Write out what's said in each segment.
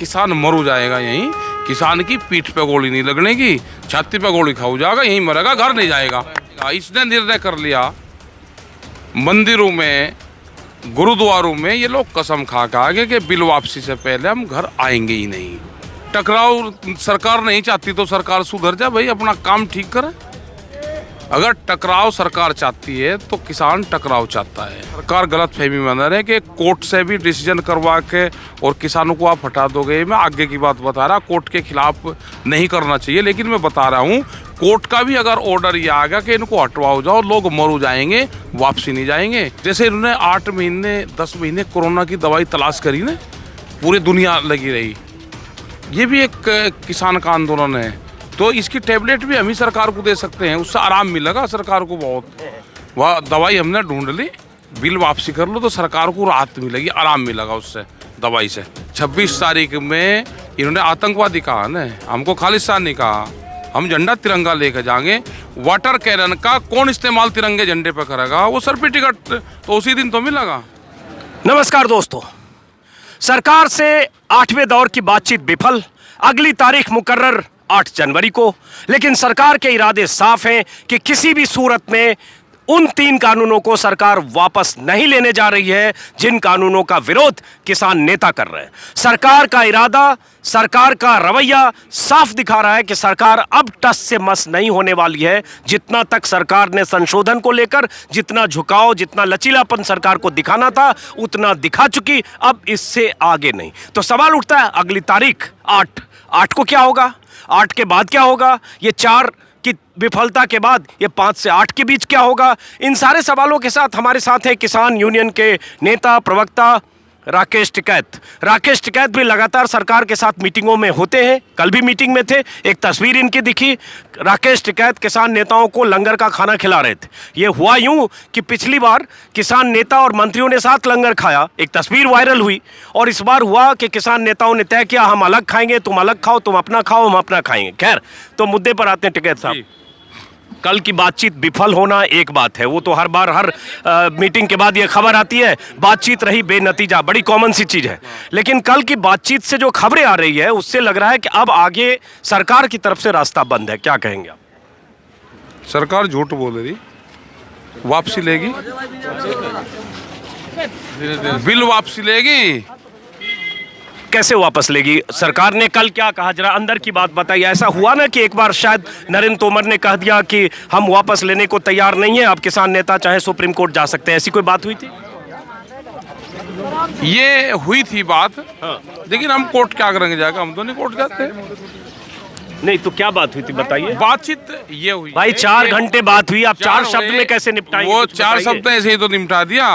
किसान मरू जाएगा यहीं, किसान की पीठ पे गोली नहीं लगने की, छाती पे गोली खाऊ जाएगा, यहीं मरेगा, घर नहीं जाएगा। इसने निर्णय कर लिया, मंदिरों में गुरुद्वारों में ये लोग कसम खा के कि बिल वापसी से पहले हम घर आएंगे ही नहीं। टकराव सरकार नहीं चाहती तो सरकार सुधर जाए भाई, अपना काम ठीक करे। अगर टकराव सरकार चाहती है तो किसान टकराव चाहता है। सरकार गलतफहमी में न रहे कि कोर्ट से भी डिसीजन करवा के और किसानों को आप हटा दोगे। मैं आगे की बात बता रहा, कोर्ट के खिलाफ नहीं करना चाहिए, लेकिन मैं बता रहा हूँ कोर्ट का भी अगर ऑर्डर ये आ गया कि इनको हटवाओ जाओ, लोग मरू जाएंगे, वापसी नहीं जाएंगे। जैसे इन्होंने 8 महीने 10 महीने कोरोना की दवाई तलाश करी ना, पूरी दुनिया लगी रही, ये भी एक किसान का आंदोलन है। तो इसकी टैबलेट भी हम ही सरकार को दे सकते हैं, उससे आराम मिलेगा सरकार को बहुत। वह दवाई हमने ढूंढ ली, बिल वापसी कर लो तो सरकार को राहत मिलेगी, आराम मिलेगा उससे दवाई से। 26 तारीख में इन्होंने आतंकवादी कहा ना, हमको खालिस्तान नहीं कहा। हम झंडा तिरंगा लेकर जाएंगे। वाटर कैनन का कौन इस्तेमाल तिरंगे झंडे पर करेगा, वो सर पे टिकट तो उसी दिन तो मिलेगा। नमस्कार दोस्तों, सरकार से 8वें दौर की बातचीत विफल, अगली तारीख मुकर्रर 8 जनवरी को। लेकिन सरकार के इरादे साफ हैं कि किसी भी सूरत में उन 3 कानूनों को सरकार वापस नहीं लेने जा रही है जिन कानूनों का विरोध किसान नेता कर रहे हैं। सरकार का इरादा, सरकार का रवैया साफ दिखा रहा है कि सरकार अब टस से मस नहीं होने वाली है। जितना तक सरकार ने संशोधन को लेकर जितना झुकाव, जितना लचीलापन सरकार को दिखाना था उतना दिखा चुकी, अब इससे आगे नहीं। तो सवाल उठता है अगली तारीख 8 को क्या होगा, 8 के बाद क्या होगा, ये 4 की विफलता के बाद ये 5 से 8 के बीच क्या होगा। इन सारे सवालों के साथ हमारे साथ है किसान यूनियन के नेता प्रवक्ता राकेश टिकैत। राकेश टिकैत भी लगातार सरकार के साथ मीटिंगों में होते हैं, कल भी मीटिंग में थे। एक तस्वीर इनकी दिखी, राकेश टिकैत किसान नेताओं को लंगर का खाना खिला रहे थे। ये हुआ यूं कि पिछली बार किसान नेता और मंत्रियों ने साथ लंगर खाया, एक तस्वीर वायरल हुई, और इस बार हुआ कि किसान नेताओं ने तय किया हम अलग खाएंगे, तुम अलग खाओ, तुम अपना खाओ, हम अपना खाएंगे। खैर, तो मुद्दे पर आते हैं टिकैत साहब। कल की बातचीत विफल होना एक बात है, वो तो हर बार हर मीटिंग के बाद ये खबर आती है बातचीत रही बेनतीजा, बड़ी कॉमन सी चीज़ है। लेकिन कल की बातचीत से जो खबरें आ रही है उससे लग रहा है कि अब आगे सरकार की तरफ से रास्ता बंद है। क्या कहेंगे आप? सरकार झूठ बोल रही, वापसी लेगी, बिल वापसी लेगी। कैसे वापस लेगी सरकार? ने कल क्या कहा, जरा अंदर की बात बताइए। ऐसा हुआ ना कि एक बार शायद नरेंद्र तोमर ने कह दिया कि हम वापस लेने को तैयार नहीं है, आप किसान नेता चाहे सुप्रीम कोर्ट जा सकते हैं, ऐसी कोई बात हुई थी? ये हुई थी बात, लेकिन हम कोर्ट क्या करेंगे जाकर, हम तो नहीं कोर्ट जाते। नहीं तो क्या बात हुई थी बताइए। बातचीत ये हुई भाई 4 घंटे बात हुई, आप 4 शब्द में कैसे निपटाएंगे? वो 4 शब्द ऐसे ही तो निपटा दिया।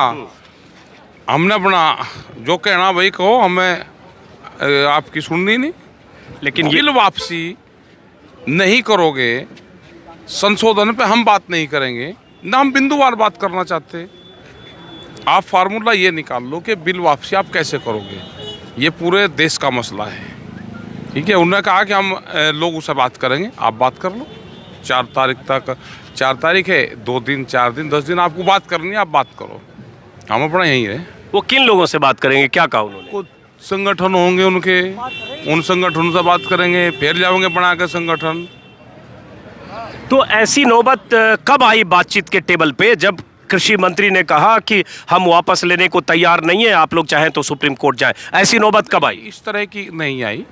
हमने अपना जो कहना भाई कहो, हमें आपकी सुननी नहीं। लेकिन बिल वापसी नहीं करोगे, संशोधन पे हम बात नहीं करेंगे ना, हम बिंदुवार बात करना चाहते। आप फार्मूला ये निकाल लो कि बिल वापसी आप कैसे करोगे, ये पूरे देश का मसला है, ठीक है। उन्होंने कहा कि हम लोगों से बात करेंगे, आप बात कर लो 4 तारीख तक। 4 तारीख है, 2 दिन 4 दिन 10 दिन आपको बात करनी है, आप बात करो, हम अपना यहीं है। वो किन लोगों से बात करेंगे, क्या कहा उन्होंने? संगठन होंगे उनके, उन संगठनों से बात करेंगे, फिर जाओगे बना के संगठन। तो ऐसी नौबत कब आई बातचीत के टेबल पे, जब कृषि मंत्री ने कहा कि हम वापस लेने को तैयार नहीं है, आप लोग चाहें तो सुप्रीम कोर्ट जाए? ऐसी नौबत कब आई? इस तरह की नहीं आई,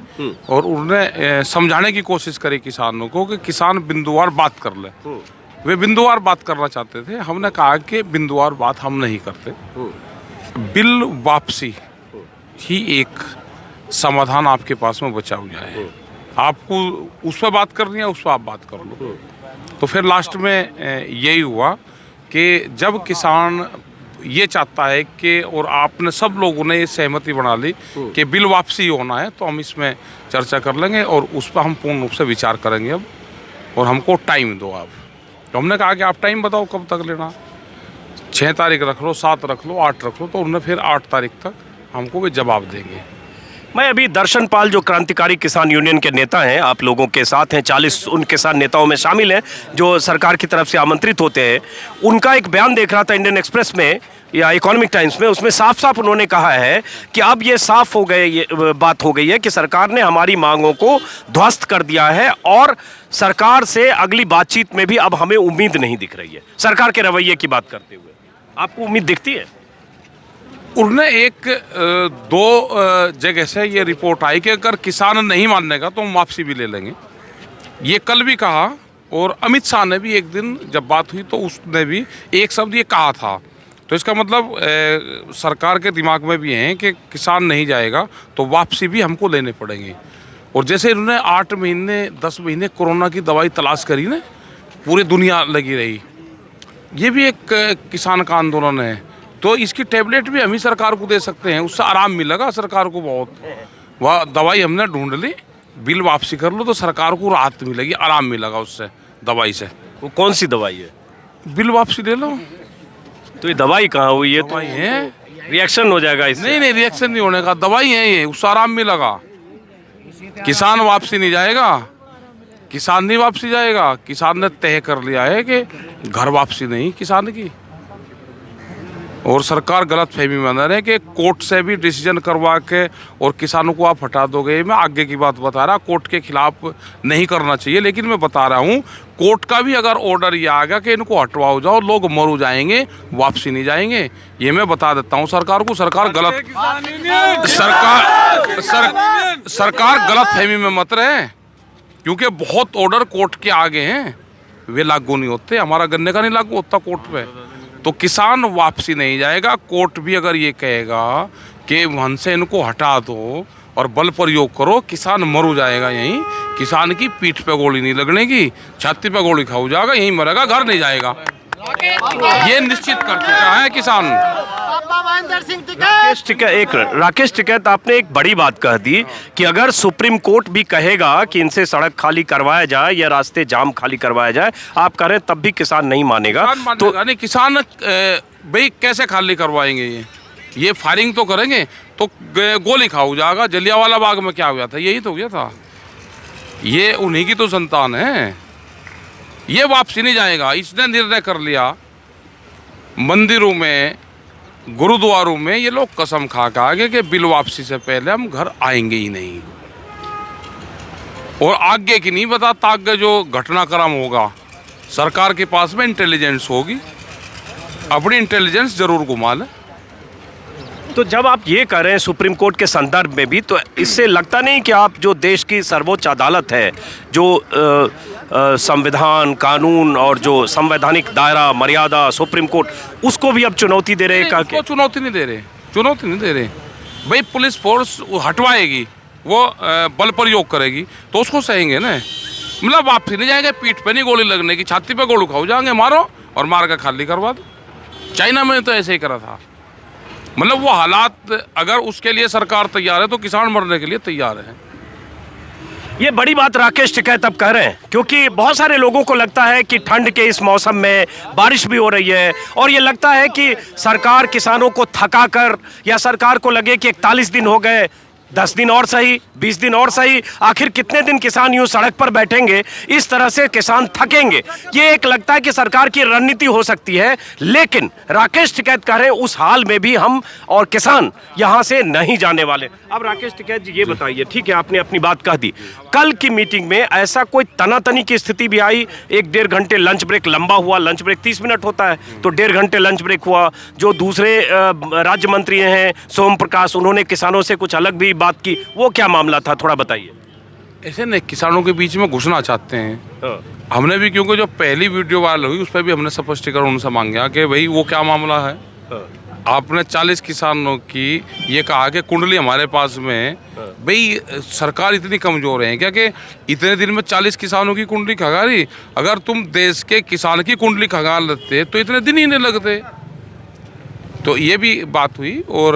और उन्होंने समझाने की कोशिश करी किसानों को कि किसान बिंदुवार बात कर ले। वे बिंदुवार बात करना चाहते थे, हमने कहा कि बिंदुवार बात हम नहीं करते, बिल वापसी ही एक समाधान आपके पास में बचा हुआ है। आपको उस पर बात करनी है, उस पर आप बात कर लो। तो फिर लास्ट में यही हुआ कि जब किसान ये चाहता है कि, और आपने सब लोगों ने ये सहमति बना ली कि बिल वापसी होना है, तो हम इसमें चर्चा कर लेंगे और उस पर हम पूर्ण रूप से विचार करेंगे अब, और हमको टाइम दो आप। तो हमने कहा कि आप टाइम बताओ कब तक लेना, 6 तारीख रख लो, 7 रख लो, 8 रख लो। तो उन्होंने फिर 8 तारीख तक हमको भी जवाब देंगे। मैं अभी दर्शन पाल जो क्रांतिकारी किसान यूनियन के नेता हैं, आप लोगों के साथ हैं, 40 उन किसान नेताओं में शामिल हैं जो सरकार की तरफ से आमंत्रित होते हैं। उनका एक बयान देख रहा था इंडियन एक्सप्रेस में या इकोनॉमिक टाइम्स में, उसमें साफ साफ उन्होंने कहा है कि अब ये साफ हो गए, ये बात हो गई है कि सरकार ने हमारी मांगों को ध्वस्त कर दिया है और सरकार से अगली बातचीत में भी अब हमें उम्मीद नहीं दिख रही है। सरकार के रवैये की बात करते हुए आपको उम्मीद दिखती है? उन्होंने दो जगह से ये रिपोर्ट आई कि अगर किसान नहीं मानने का तो हम वापसी भी ले लेंगे। ये कल भी कहा और अमित शाह ने भी एक दिन जब बात हुई तो उसने भी एक शब्द ये कहा था। तो इसका मतलब सरकार के दिमाग में भी है कि किसान नहीं जाएगा तो वापसी भी हमको लेने पड़ेंगे। और जैसे इन्होंने 8 महीने 10 महीने कोरोना की दवाई तलाश करी ना, पूरी दुनिया लगी रही, ये भी एक किसान का आंदोलन है। तो इसकी टैबलेट भी हम ही सरकार को दे सकते हैं, उससे आराम मिलेगा सरकार को बहुत। वह दवाई हमने ढूंढ ली, बिल वापसी कर लो तो सरकार को राहत मिलेगी, आराम मिलेगा उससे दवाई से। वो कौन सी दवाई है? बिल वापसी ले लो। तो ये दवाई कहाँ हुई? ये तो है रिएक्शन हो जाएगा इससे। नहीं, रिएक्शन नहीं होने का, दवाई है ये, उससे आराम मिलेगा। किसान वापसी नहीं जाएगा, किसान नहीं वापसी जाएगा। किसान ने तय कर लिया है कि घर वापसी नहीं किसान की। और सरकार गलत फहमी में अंदर है कि कोर्ट से भी डिसीजन करवा के और किसानों को आप हटा दोगे। मैं आगे की बात बता रहा, कोर्ट के खिलाफ नहीं करना चाहिए, लेकिन मैं बता रहा हूँ कोर्ट का भी अगर ऑर्डर ये आ गया कि इनको हटवाओ जाओ, लोग मरू जाएंगे, वापसी नहीं जाएंगे, ये मैं बता देता हूँ सरकार को। सरकार गलत सरकार गलत फहमी में मत रहे, क्योंकि बहुत ऑर्डर कोर्ट के आगे हैं, वे लागू नहीं होते। हमारा गन्ने का नहीं लागू होता कोर्ट पे। तो किसान वापसी नहीं जाएगा। कोर्ट भी अगर ये कहेगा कि वहाँ से इनको हटा दो और बल प्रयोग करो, किसान मरू जाएगा यहीं। किसान की पीठ पे गोली नहीं लगने की, छाती पे गोली खाऊ जाएगा, यहीं मरेगा, घर नहीं जाएगा। ये निश्चित कर चुका है किसान। राकेश टिकैत, आपने एक बड़ी बात कह दी कि अगर सुप्रीम कोर्ट भी कहेगा कि इनसे सड़क खाली करवाया जाए या रास्ते जाम खाली करवाया जाए, आप कह रहे हैं तब भी किसान नहीं मानेगा। तो नहीं, किसान भाई कैसे खाली करवाएंगे? ये फायरिंग तो करेंगे तो गोली खाऊ जाएगा। जलियांवाला बाग में क्या हुआ था? यही तो हुआ था। ये उन्हीं की तो संतान है। ये वापसी नहीं जाएगा। इसने निर्णय कर लिया, मंदिरों में गुरुद्वारों में ये लोग कसम खा के आगे कि बिल वापसी से पहले हम घर आएंगे ही नहीं। और आगे की नहीं बताता, आगे जो घटनाक्रम होगा सरकार के पास में इंटेलिजेंस होगी, अपनी इंटेलिजेंस जरूर घुमा ले। तो जब आप ये कह रहे हैं सुप्रीम कोर्ट के संदर्भ में भी, तो इससे लगता नहीं कि आप जो देश की सर्वोच्च अदालत है, जो संविधान, कानून और जो संवैधानिक दायरा मर्यादा सुप्रीम कोर्ट, उसको भी अब चुनौती दे रहे हैं? क्या चुनौती नहीं दे रहे? चुनौती नहीं दे रहे भाई। पुलिस फोर्स हटवाएगी, वो बल प्रयोग करेगी तो उसको सहेंगे ना। मतलब वापसी नहीं जाएंगे, पीठ पे नहीं गोली लगने की, छाती पे गोली खाओ जाएंगे, मारो और मार कर खाली करवा दो। चाइना में तो ऐसे ही करा था। मतलब वो हालात, अगर उसके लिए सरकार तैयार है तो किसान मरने के लिए तैयार है। ये बड़ी बात राकेश टिकैत अब कह रहे हैं, क्योंकि बहुत सारे लोगों को लगता है कि ठंड के इस मौसम में बारिश भी हो रही है और ये लगता है कि सरकार किसानों को थका कर, या सरकार को लगे कि 41 दिन हो गए, 10 दिन और सही, 20 दिन और सही, आखिर कितने दिन किसान यूं सड़क पर बैठेंगे? इस तरह से किसान थकेंगे। ये एक लगता है कि सरकार की रणनीति हो सकती है, लेकिन राकेश टिकैत कह रहे हैं उस हाल में भी हम और किसान यहां से नहीं जाने वाले। अब राकेश टिकैत जी ये बताइए, ठीक है आपने अपनी बात कह दी, कल की मीटिंग में ऐसा कोई तनातनी की स्थिति भी आई? 1-1.5 घंटे लंच ब्रेक लंबा हुआ, लंच ब्रेक 30 मिनट होता है तो 1.5 घंटे लंच ब्रेक हुआ। जो दूसरे राज्य मंत्री हैं सोम प्रकाश, उन्होंने किसानों से कुछ अलग भी बात की, वो क्या मामला था, थोड़ा बताइए। ऐसे नहीं, किसानों के बीच में घुसना चाहते हैं। हमने भी, क्योंकि जो पहली वीडियो वायरल हुई उस पर भी हमने स्पष्टीकरण उनसे मांगा कि भाई वो क्या मामला है। आपने 40 किसानों की ये कहा कि कुंडली हमारे पास में, भाई सरकार इतनी कमजोर है क्या कि इतने दिन में 40 किसानों की कुंडली खंगाली? अगर तुम देश के किसान की कुंडली खंगाल लेते तो इतने दिन ही नहीं लगते। तो ये भी बात हुई और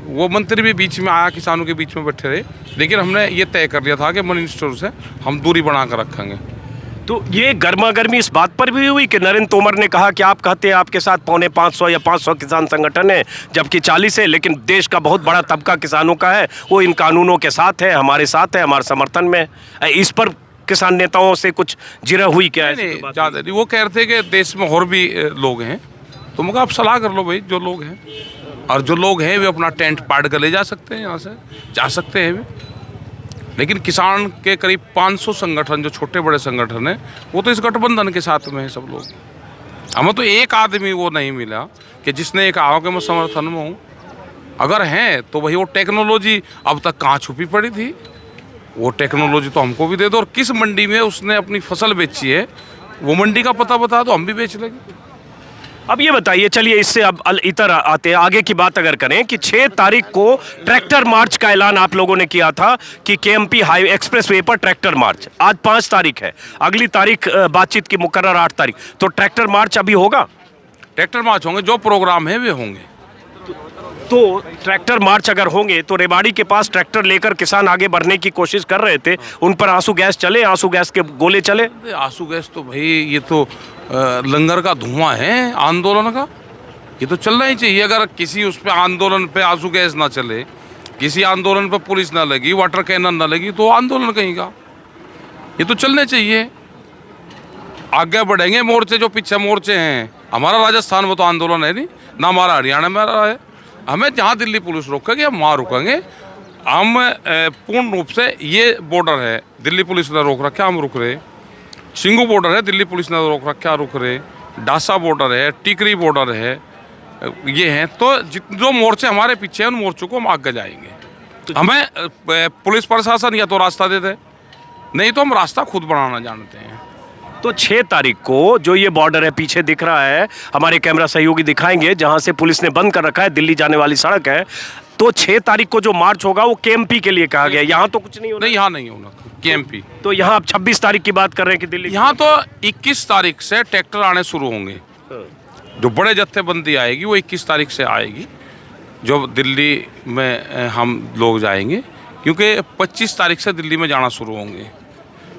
वो मंत्री भी बीच में आया, किसानों के बीच में बैठे रहे, लेकिन हमने ये तय कर लिया था कि मिनिस्टर से हम दूरी बना कर रखेंगे। तो ये गर्मा गर्मी इस बात पर भी हुई कि नरेंद्र तोमर ने कहा कि आप कहते हैं आपके साथ 450 या 500 किसान संगठन है, जबकि 40 है, लेकिन देश का बहुत बड़ा तबका किसानों का है, वो इन कानूनों के साथ है, हमारे साथ है, हमारे समर्थन में है। इस पर किसान नेताओं से कुछ जिरह हुई क्या है? नहीं, ज़्यादा नहीं। वो कह रहे थे कि देश में और भी लोग हैं, तो मैं कहा आप सलाह कर लो भाई, जो लोग हैं, और जो लोग हैं वे अपना टेंट पाड़ कर ले जा सकते हैं, यहाँ से जा सकते हैं वे। लेकिन किसान के करीब 500 संगठन, जो छोटे बड़े संगठन हैं, वो तो इस गठबंधन के साथ में है सब लोग। हमें तो एक आदमी वो नहीं मिला कि जिसने एक आओ के मैं समर्थन में हूँ। अगर हैं तो वही वो टेक्नोलॉजी अब तक कहाँ छुपी पड़ी थी, वो टेक्नोलॉजी तो हमको भी दे दो, और किस मंडी में उसने अपनी फसल बेची है वो मंडी का पता बता दो, हम भी बेच लेंगे। अब ये बताइए, चलिए इससे अब इतर आते हैं, आगे की बात अगर करें कि 6 तारीख को ट्रैक्टर मार्च का ऐलान आप लोगों ने किया था कि केएमपी हाई एक्सप्रेसवे पर ट्रैक्टर मार्च। आज 5 तारीख है, अगली तारीख बातचीत की मुकर्रर 8 तारीख, तो ट्रैक्टर मार्च अभी होगा? ट्रैक्टर मार्च होंगे, जो प्रोग्राम है वे होंगे। तो ट्रैक्टर मार्च अगर होंगे तो रेवाड़ी के पास ट्रैक्टर लेकर किसान आगे बढ़ने की कोशिश कर रहे थे, उन पर आंसू गैस चले, आंसू गैस के गोले चले? आंसू गैस तो भाई ये तो लंगर का धुआं है आंदोलन का, ये तो चलना ही चाहिए। अगर किसी उस पे आंदोलन पे आंसू गैस ना चले, किसी आंदोलन पे पुलिस ना लगी, वाटर कैनन ना लगी, तो आंदोलन कहीं का, ये तो चलने चाहिए। आगे बढ़ेंगे मोर्चे, जो पीछे मोर्चे हैं। हमारा राजस्थान में तो आंदोलन है नहीं, ना हमारा हरियाणा में रहा है। हमें जहाँ दिल्ली पुलिस रोकेगी हम वहाँ रुकेंगे। हम पूर्ण रूप से, ये बॉर्डर है, दिल्ली पुलिस ने रोक रखा, हम रुक रहे। सिंगू बॉर्डर है, दिल्ली पुलिस ने रोक रखा, रुक रहे। डासा बॉर्डर है, टिकरी बॉर्डर है, ये हैं। तो जो मोर्चे हमारे पीछे हैं उन मोर्चों को हम आगे जाएंगे। हमें पुलिस प्रशासन या तो रास्ता दे दे, नहीं तो हम रास्ता खुद बनाना जानते हैं। तो 6 तारीख को जो ये बॉर्डर है, पीछे दिख रहा है, हमारे कैमरा सहयोगी दिखाएंगे, जहां से पुलिस ने बंद कर रखा है, दिल्ली जाने वाली सड़क है। तो 6 तारीख को जो मार्च होगा वो केएमपी के लिए कहा गया, यहाँ तो कुछ नहीं होना? नहीं, यहाँ नहीं होना, केएमपी। तो यहाँ आप 26 तारीख की बात कर रहे हैं कि दिल्ली? यहाँ तो 21 तारीख से ट्रैक्टर आने शुरू होंगे। जो बड़े जत्थेबंदी आएगी वो 21 तारीख से आएगी, जो दिल्ली में हम लोग जाएंगे, क्योंकि 25 तारीख से दिल्ली में जाना शुरू होंगे।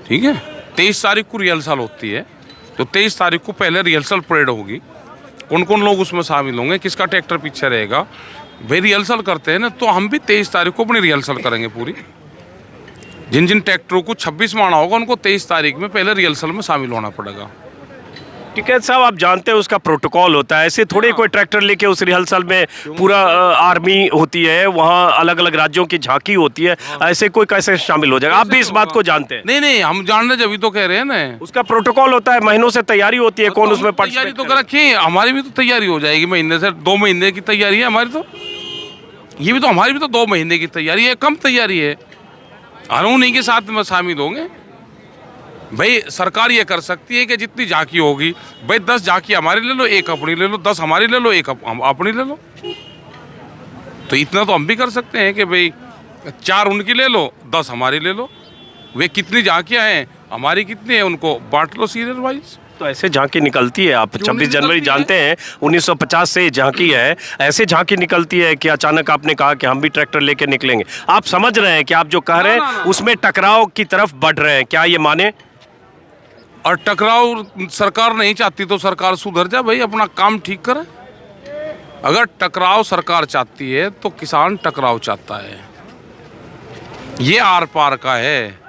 ठीक है, 23 तारीख को रिहर्सल होती है, तो 23 तारीख को पहले रिहर्सल परेड होगी। कौन कौन लोग उसमें शामिल होंगे, किसका ट्रैक्टर पीछे रहेगा, भाई रिहर्सल करते हैं ना, तो हम भी 23 तारीख को अपनी रिहर्सल करेंगे पूरी। जिन जिन ट्रैक्टरों को 26 में आना होगा उनको 23 तारीख में पहले रिहर्सल में शामिल होना पड़ेगा। टिकैत साहब, आप जानते हैं उसका प्रोटोकॉल होता है, ऐसे थोड़े कोई ट्रैक्टर लेके उस रिहर्सल में पूरा आर्मी होती है, वहाँ अलग अलग राज्यों की झांकी होती है, ऐसे कोई कैसे शामिल हो जाएगा? आप भी इस बात को जानते हैं? नहीं, हम जान रहे, जब तो कह रहे हैं ना, उसका प्रोटोकॉल होता है, महीनों से तैयारी होती है, कौन उसमें तैयारी तो कर रखी, हमारी भी तो तैयारी हो जाएगी, महीने से 2 महीने की तैयारी है हमारी। तो ये भी तो हमारी भी तो 2 महीने की तैयारी है, कम तैयारी है। उन्हीं के साथ में शामिल होंगे। भाई सरकार ये कर सकती है कि जितनी झांकी होगी, भाई 10 झांकी हमारी ले लो, 1 अपनी ले लो, 10 हमारी ले लो, 1 अपनी ले लो। तो इतना तो हम भी कर सकते हैं कि भाई 4 उनकी ले लो, 10 हमारी ले लो। वे कितनी झांकियाँ हैं, हमारी कितनी है, उनको बांट लो सीरियल वाइज। तो ऐसे झांकी निकलती है, आप 26 जनवरी जानते हैं 1950 से झांकी है, ऐसे झांकी निकलती है कि अचानक आपने कहा कि हम भी ट्रैक्टर लेके निकलेंगे। आप समझ रहे हैं कि आप जो कह रहे हैं उसमें टकराव की तरफ बढ़ रहे हैं, क्या ये माने? और टकराव सरकार नहीं चाहती तो सरकार सुधर जाए भाई, अपना काम ठीक करे। अगर टकराव सरकार चाहती है तो किसान टकराव चाहता है, ये आर पार का है।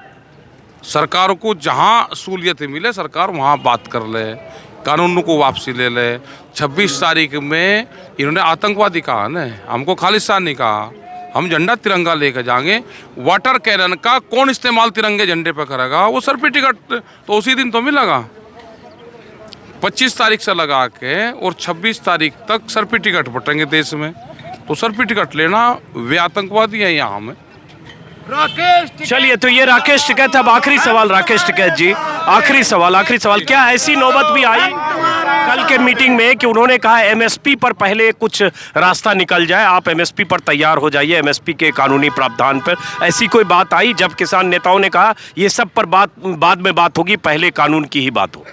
सरकार को जहां सहूलियत मिले सरकार वहां बात कर ले, कानून को वापसी ले ले। 26 तारीख में इन्होंने आतंकवादी कहा ना, हमको खालिस्तान नहीं कहा। हम झंडा तिरंगा लेकर जाएंगे। वाटर कैनन का कौन इस्तेमाल तिरंगे झंडे पर करेगा, वो सर्टिफिकेट तो उसी दिन तो मिलेगा। 25 तारीख से लगा के और 26 तारीख तक सर्टिफिकेट बटेंगे देश में, तो सर्टिफिकेट लेना, वे आतंकवादी हैं यहाँ में। चलिए, तो ये राकेश टिकैत। अब आखिरी सवाल राकेश टिकैत जी, आखिरी सवाल, क्या ऐसी नौबत भी आई कल के मीटिंग में कि उन्होंने कहा एमएसपी पर पहले कुछ रास्ता निकल जाए, आप एमएसपी पर तैयार हो जाइए, एमएसपी के कानूनी प्रावधान पर, ऐसी कोई बात आई जब किसान नेताओं ने कहा ये सब पर बाद में बात होगी, पहले कानून की ही बात हो?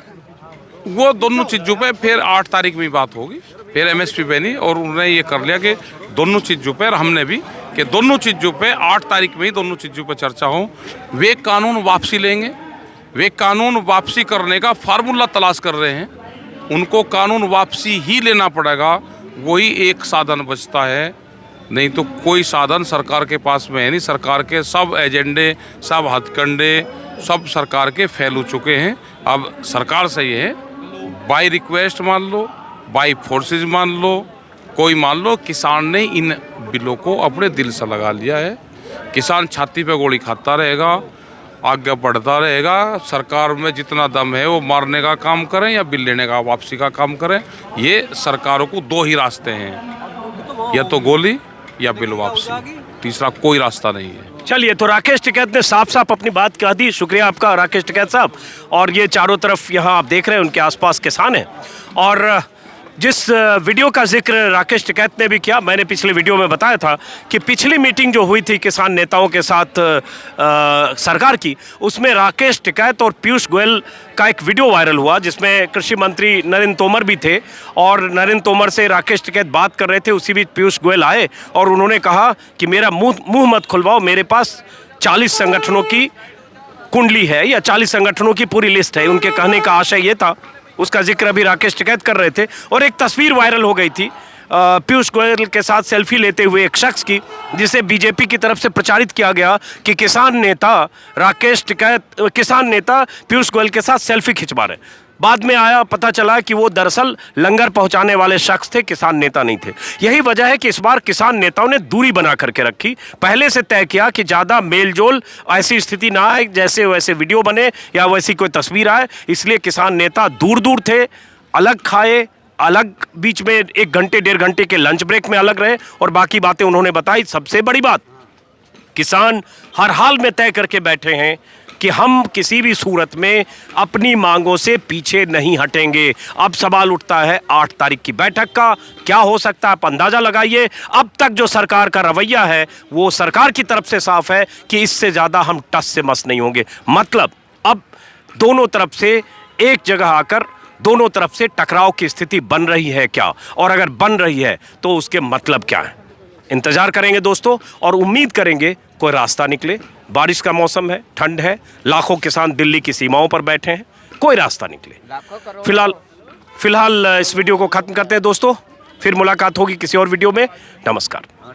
वो दोनों चीज़ों पे फिर 8 तारीख में बात होगी, फिर एमएसपी पे नहीं। और उन्होंने ये कर लिया कि दोनों चीज़ों पे, और हमने भी कि दोनों चीज़ों पे 8 तारीख में ही दोनों चीज़ों पे चर्चा हो। वे कानून वापसी लेंगे, वे कानून वापसी करने का फार्मूला तलाश कर रहे हैं। उनको कानून वापसी ही लेना पड़ेगा, वही एक साधन बचता है, नहीं तो कोई साधन सरकार के पास में है नहीं। सरकार के सब एजेंडे, सब हथकंडे, सब सरकार के फैल हो चुके हैं। अब सरकार से ये है, बाई रिक्वेस्ट मान लो, बाई फोर्सेस मान लो, कोई मान लो, किसान ने इन बिलों को अपने दिल से लगा लिया है। किसान छाती पे गोली खाता रहेगा, आगे बढ़ता रहेगा। सरकार में जितना दम है वो मारने का काम करें या बिल लेने का, वापसी का काम करें। ये सरकारों को दो ही रास्ते हैं, या तो गोली या बिल वापसी, तीसरा कोई रास्ता नहीं है। चलिए, तो राकेश टिकैत ने साफ साफ अपनी बात कह दी। शुक्रिया आपका राकेश टिकैत साहब। और ये चारों तरफ यहाँ आप देख रहे हैं उनके आसपास किसान हैं। और जिस वीडियो का जिक्र राकेश टिकैत ने भी किया, मैंने पिछले वीडियो में बताया था कि पिछली मीटिंग जो हुई थी किसान नेताओं के साथ सरकार की, उसमें राकेश टिकैत और पीयूष गोयल का एक वीडियो वायरल हुआ जिसमें कृषि मंत्री नरेंद्र तोमर भी थे। और नरेंद्र तोमर से राकेश टिकैत बात कर रहे थे, उसी बीच पीयूष गोयल आए और उन्होंने कहा कि मेरा मुंह मत खुलवाओ, मेरे पास 40 संगठनों की कुंडली है या 40 संगठनों की पूरी लिस्ट है। उनके कहने का आशय ये था, उसका जिक्र अभी राकेश टिकैत कर रहे थे। और एक तस्वीर वायरल हो गई थी पीयूष गोयल के साथ सेल्फी लेते हुए एक शख्स की, जिसे बीजेपी की तरफ से प्रचारित किया गया कि किसान नेता पीयूष गोयल के साथ सेल्फी खिंचवा रहे। बाद में आया, पता चला कि वो दरअसल लंगर पहुंचाने वाले शख्स थे, किसान नेता नहीं थे। यही वजह है कि इस बार किसान नेताओं ने दूरी बना करके रखी। पहले से तय किया कि ज़्यादा मेलजोल, ऐसी स्थिति ना आए जैसे वैसे वीडियो बने या वैसी कोई तस्वीर आए, इसलिए किसान नेता दूर दूर थे, अलग खाए, अलग, बीच में 1 घंटे 1.5 घंटे के लंच ब्रेक में अलग रहे और बाकी बातें उन्होंने बताई। सबसे बड़ी बात, किसान हर हाल में तय करके बैठे हैं कि हम किसी भी सूरत में अपनी मांगों से पीछे नहीं हटेंगे। अब सवाल उठता है 8 तारीख की बैठक का, क्या हो सकता है आप अंदाजा लगाइए। अब तक जो सरकार का रवैया है वो सरकार की तरफ से साफ है कि इससे ज़्यादा हम टस से मस नहीं होंगे। मतलब अब दोनों तरफ से एक जगह आकर दोनों तरफ से टकराव की स्थिति बन रही है क्या, और अगर बन रही है तो उसके मतलब क्या है। इंतजार करेंगे दोस्तों और उम्मीद करेंगे कोई रास्ता निकले। बारिश का मौसम है, ठंड है, लाखों किसान दिल्ली की सीमाओं पर बैठे हैं, कोई रास्ता निकले। फिलहाल इस वीडियो को खत्म करते हैं दोस्तों, फिर मुलाकात होगी किसी और वीडियो में। नमस्कार।